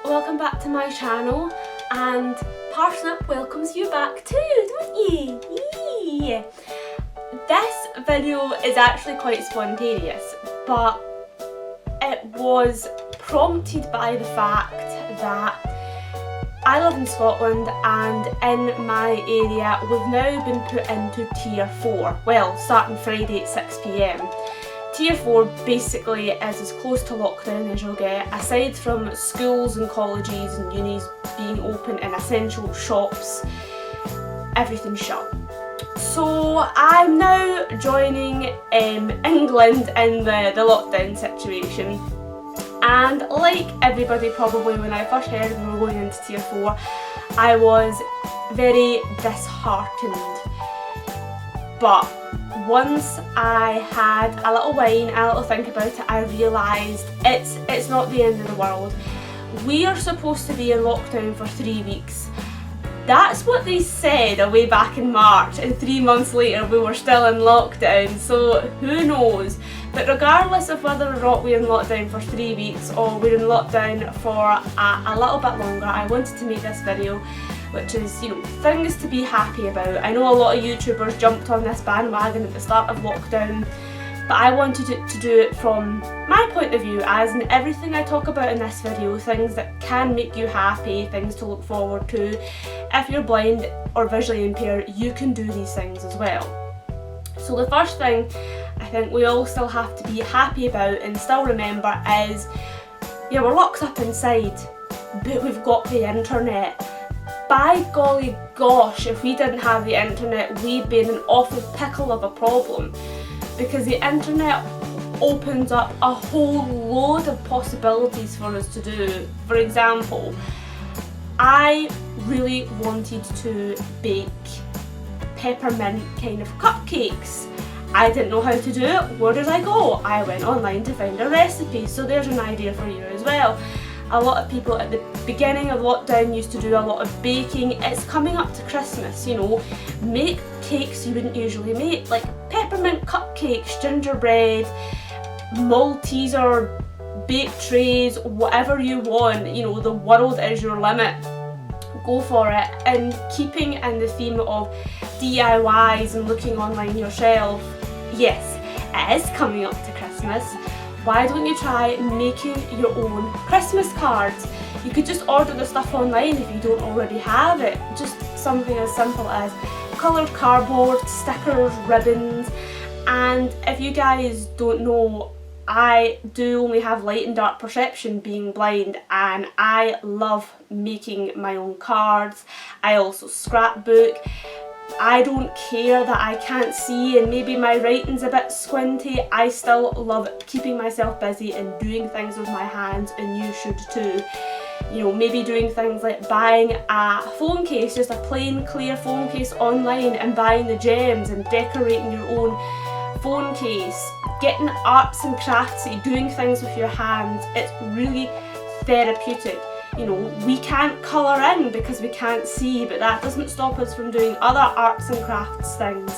welcome back to my channel, and Parsnip welcomes you back too, don't you? Yeah. This video is actually quite spontaneous, but it was prompted by the fact that I live in Scotland, and in my area we've now been put into Tier 4, well, starting Friday at 6 PM. Tier 4 basically is as close to lockdown as you'll get, aside from schools and colleges and unis being open and essential shops, everything's shut. So I'm now joining England in the lockdown situation, and like everybody probably when I first heard we were going into Tier 4, I was very disheartened. But once I had a little wine, a little think about it, I realised it's not the end of the world. We are supposed to be in lockdown for 3 weeks. That's what they said way back in March, and 3 months later we were still in lockdown, so who knows. But regardless of whether or not we're in lockdown for 3 weeks or we're in lockdown for a little bit longer, I wanted to make this video, which is, you know, things to be happy about. I know a lot of YouTubers jumped on this bandwagon at the start of lockdown, but I wanted to do it from my point of view, as in everything I talk about in this video, things that can make you happy, things to look forward to. If you're blind or visually impaired, you can do these things as well. So the first thing I think we all still have to be happy about and still remember is, yeah, we're locked up inside, but we've got the internet. By golly gosh, if we didn't have the internet, we'd be in an awful pickle of a problem, because the internet opens up a whole load of possibilities for us to do. For example, I really wanted to bake peppermint kind of cupcakes. I didn't know how to do it. Where did I go? I went online to find a recipe, so there's an idea for you as well. A lot of people at the beginning of lockdown used to do a lot of baking. It's coming up to Christmas, you know, make cakes you wouldn't usually make, like peppermint cupcakes, gingerbread, Malteser, baked trays, whatever you want. You know, the world is your limit. Go for it. And keeping in the theme of DIYs and looking online yourself, yes, it is coming up to Christmas. Why don't you try making your own Christmas cards? You could just order the stuff online if you don't already have it. Just something as simple as coloured cardboard, stickers, ribbons. And if you guys don't know, I do only have light and dark perception being blind, and I love making my own cards. I also scrapbook. I don't care that I can't see and maybe my writing's a bit squinty. I still love keeping myself busy and doing things with my hands, and you should too. You know, maybe doing things like buying a phone case, just a plain clear phone case online, and buying the gems and decorating your own phone case. Getting arts and crafts, doing things with your hands, it's really therapeutic. You know, we can't colour in because we can't see, but that doesn't stop us from doing other arts and crafts things.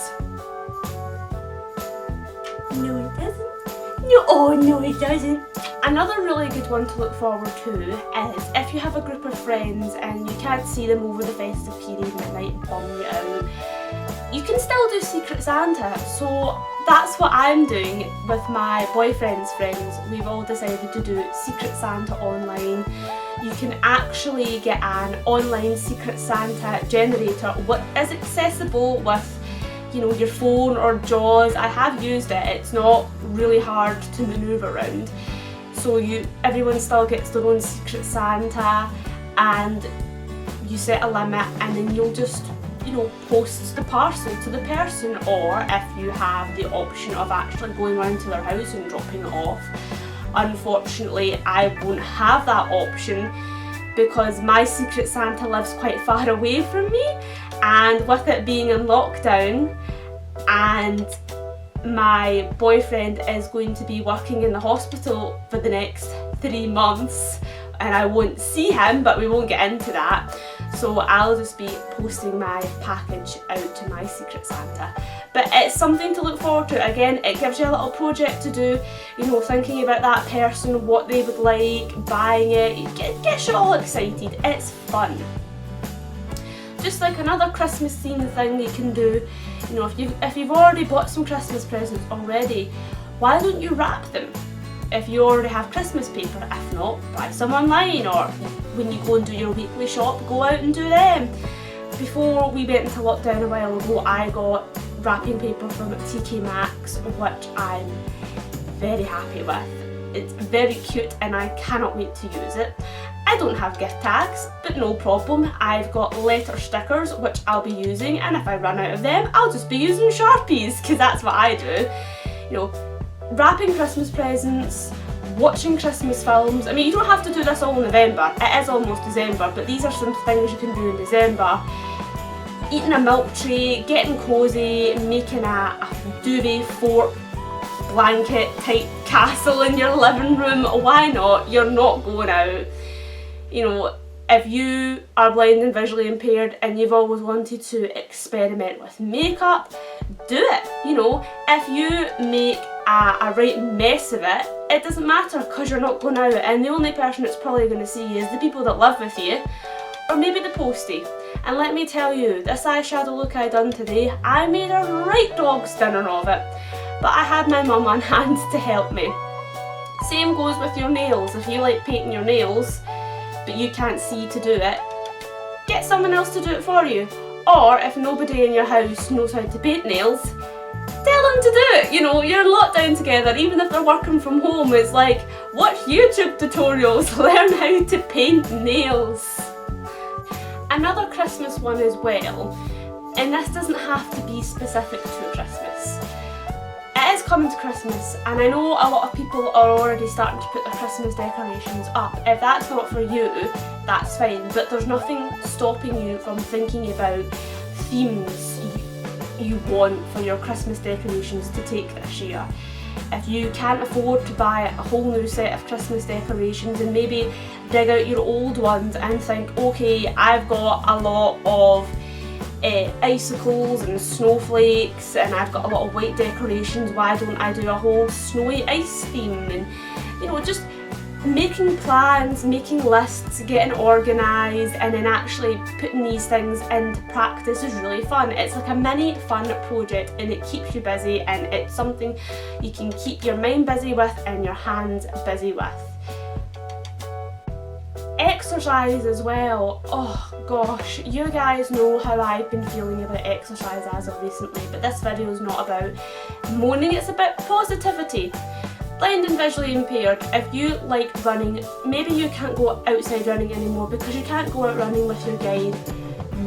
No, it doesn't. No, oh no, it doesn't. Another really good one to look forward to is if you have a group of friends and you can't see them over the festive period and it might bum you out, you can still do Secret Santa. So that's what I'm doing with my boyfriend's friends. We've all decided to do Secret Santa online. You can actually get an online Secret Santa generator, what is accessible with, you know, your phone or JAWS. I have used it. It's not really hard to manoeuvre around. So everyone still gets their own Secret Santa, and you set a limit, and then you'll just, you know, post the parcel to the person, or if you have the option of actually going around to their house and dropping it off. Unfortunately, I won't have that option because my Secret Santa lives quite far away from me, and with it being in lockdown and my boyfriend is going to be working in the hospital for the next 3 months, and I won't see him, but we won't get into that. so I'll just be posting my package out to my Secret Santa. But it's something to look forward to. Again, it gives you a little project to do, you know, thinking about that person, what they would like, buying it, it gets you all excited. It's fun. Just like another Christmas themed thing you can do, you know, if you've already bought some Christmas presents already, why don't you wrap them? If you already have Christmas paper, if not, buy some online, or when you go and do your weekly shop, go out and do them. Before we went into lockdown a while ago, I got wrapping paper from TK Maxx, which I'm very happy with. It's very cute and I cannot wait to use it. I don't have gift tags, but no problem. I've got letter stickers, which I'll be using, and if I run out of them, I'll just be using Sharpies, because that's what I do. You know, wrapping Christmas presents, watching Christmas films. I mean, you don't have to do this all in November. It is almost December, but these are some things you can do in December. Eating a milk tray, getting cosy, making a duvet fort blanket type castle in your living room. Why not? You're not going out. You know, if you are blind and visually impaired and you've always wanted to experiment with makeup, do it. You know, if you make a right mess of it, it doesn't matter because you're not going out, and the only person that's probably going to see is the people that live with you, or maybe the postie. And let me tell you, this eyeshadow look I done today, I made a right dog's dinner of it, but I had my mum on hand to help me. Same goes with your nails. If you like painting your nails but you can't see to do it, get someone else to do it for you. Or if nobody in your house knows how to paint nails, tell them to do it. You know, you're locked down together, even if they're working from home. It's like, watch YouTube tutorials, learn how to paint nails. Another Christmas one as well, and this doesn't have to be specific to Christmas. It is coming to Christmas, and I know a lot of people are already starting to put their Christmas decorations up. If that's not for you, that's fine, but there's nothing stopping you from thinking about themes you want for your Christmas decorations to take this year. If you can't afford to buy a whole new set of Christmas decorations, and maybe dig out your old ones and think, okay, I've got a lot of icicles and snowflakes, and I've got a lot of white decorations, why don't I do a whole snowy ice theme? And you know, just making plans, making lists, getting organised, and then actually putting these things into practice is really fun. It's like a mini fun project, and it keeps you busy, and it's something you can keep your mind busy with and your hands busy with. Exercise as well. Oh gosh, you guys know how I've been feeling about exercise as of recently, but this video is not about moaning, it's about positivity. Blind and visually impaired, if you like running, maybe you can't go outside running anymore because you can't go out running with your guide,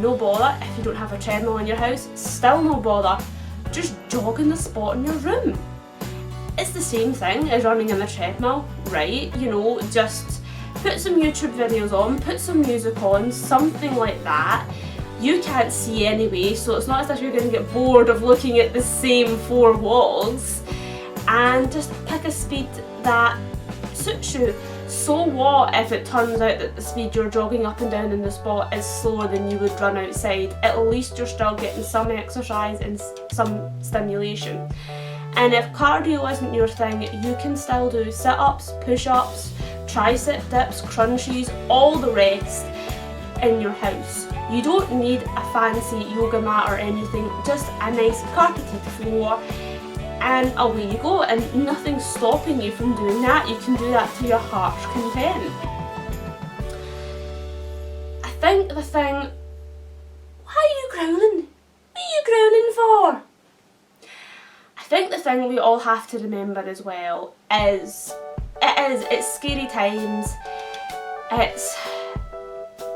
no bother. If you don't have a treadmill in your house, still no bother. Just jog in the spot in your room. It's the same thing as running on the treadmill, right? You know, just put some YouTube videos on, put some music on, something like that. You can't see anyway, so it's not as if you're going to get bored of looking at the same four walls. And just pick a speed that suits you. So what if it turns out that the speed you're jogging up and down in the spot is slower than you would run outside? At least you're still getting some exercise and some stimulation. And if cardio isn't your thing, you can still do sit-ups, push-ups, tricep dips, crunchies, all the rest in your house. You don't need a fancy yoga mat or anything, just a nice carpeted floor, and away you go, and nothing's stopping you from doing that. You can do that to your heart's content. I think the thing... Why are you growling? What are you growling for? I think the thing we all have to remember as well is it's scary times, it's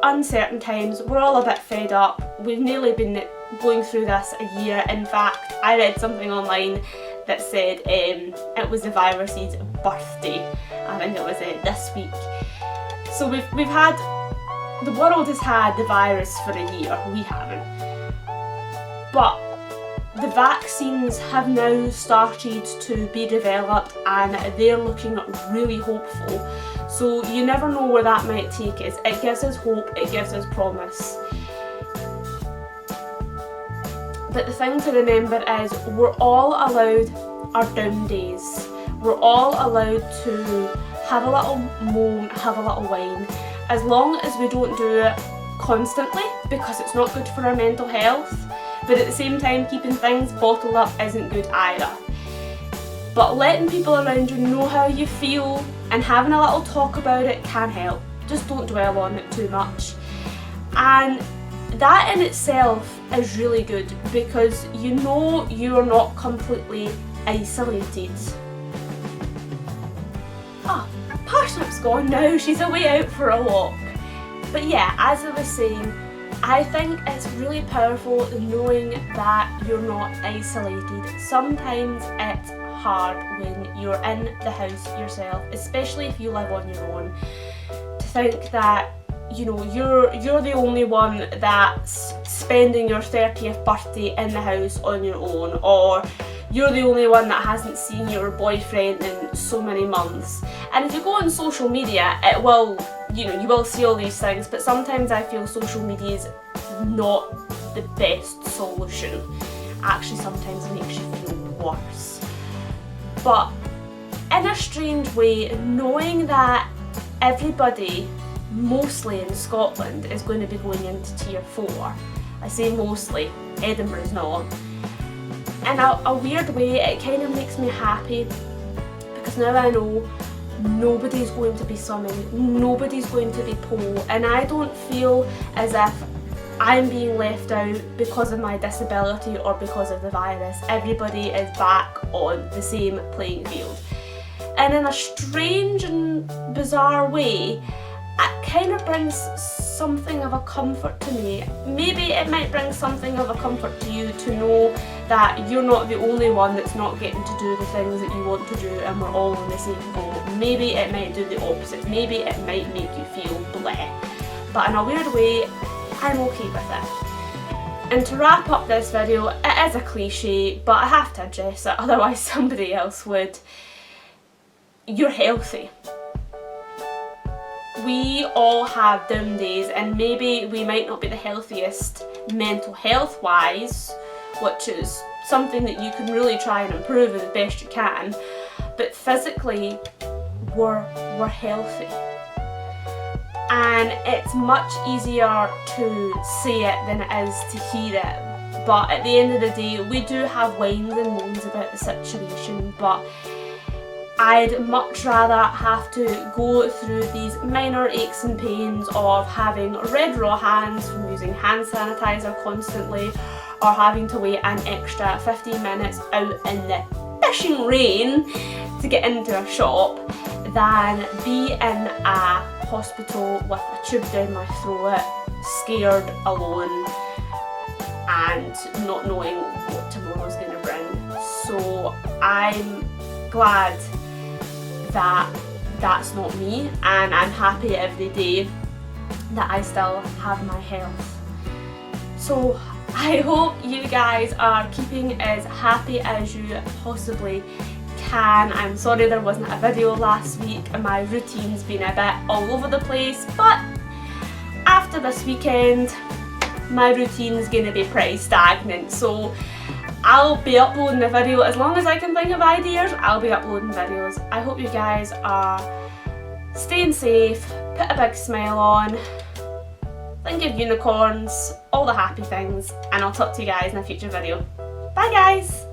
uncertain times, we're all a bit fed up, we've nearly been going through this a year. In fact, I read something online that said it was the virus's birthday. I think it was this week. So we've had, the world has had the virus for a year, we haven't. But the vaccines have now started to be developed and they're looking really hopeful. So you never know where that might take us. It gives us hope, it gives us promise. But the thing to remember is we're all allowed our down days. We're all allowed to have a little moan, have a little whine, as long as we don't do it constantly, because it's not good for our mental health. But at the same time, keeping things bottled up isn't good either. But letting people around you know how you feel and having a little talk about it can help. Just don't dwell on it too much. And that in itself is really good, because you know you're not completely isolated. Ah, Parsnip's gone now, she's away out for a walk. But yeah, as I was saying, I think it's really powerful knowing that you're not isolated. Sometimes it's hard when you're in the house yourself, especially if you live on your own, to think that, you know, you're the only one that's spending your 30th birthday in the house on your own, or you're the only one that hasn't seen your boyfriend in so many months. And if you go on social media, it will, you know, you will see all these things, but sometimes I feel social media is not the best solution. Actually, sometimes it makes you feel worse. But in a strange way, knowing that everybody, mostly in Scotland, is going to be going into tier 4. I say mostly, Edinburgh's not. In a weird way, it kind of makes me happy, because now I know nobody's going to be summoned, nobody's going to be polled, and I don't feel as if I'm being left out because of my disability or because of the virus. Everybody is back on the same playing field. And in a strange and bizarre way, it kind of brings something of a comfort to me. Maybe it might bring something of a comfort to you to know that you're not the only one that's not getting to do the things that you want to do, and we're all in the same boat. Maybe it might do the opposite. Maybe it might make you feel bleh. But in a weird way, I'm okay with it. And to wrap up this video, it is a cliche, but I have to address it, otherwise somebody else would. You're healthy. We all have down days, and maybe we might not be the healthiest mental health wise, which is something that you can really try and improve as best you can, but physically we're healthy. And it's much easier to say it than it is to hear it. But at the end of the day, we do have whines and moans about the situation, but I'd much rather have to go through these minor aches and pains of having red raw hands from using hand sanitizer constantly, or having to wait an extra 15 minutes out in the pissing rain to get into a shop, than be in a hospital with a tube down my throat, scared, alone, and not knowing what tomorrow's going to bring. So I'm glad that that's not me, and I'm happy every day that I still have my health. So I hope you guys are keeping as happy as you possibly can. I'm sorry there wasn't a video last week, and my routine's been a bit all over the place, but after this weekend my routine's going to be pretty stagnant, so I'll be uploading a video as long as I can think of ideas. I'll be uploading videos. I hope you guys are staying safe, put a big smile on, think of unicorns, all the happy things, and I'll talk to you guys in a future video. Bye guys!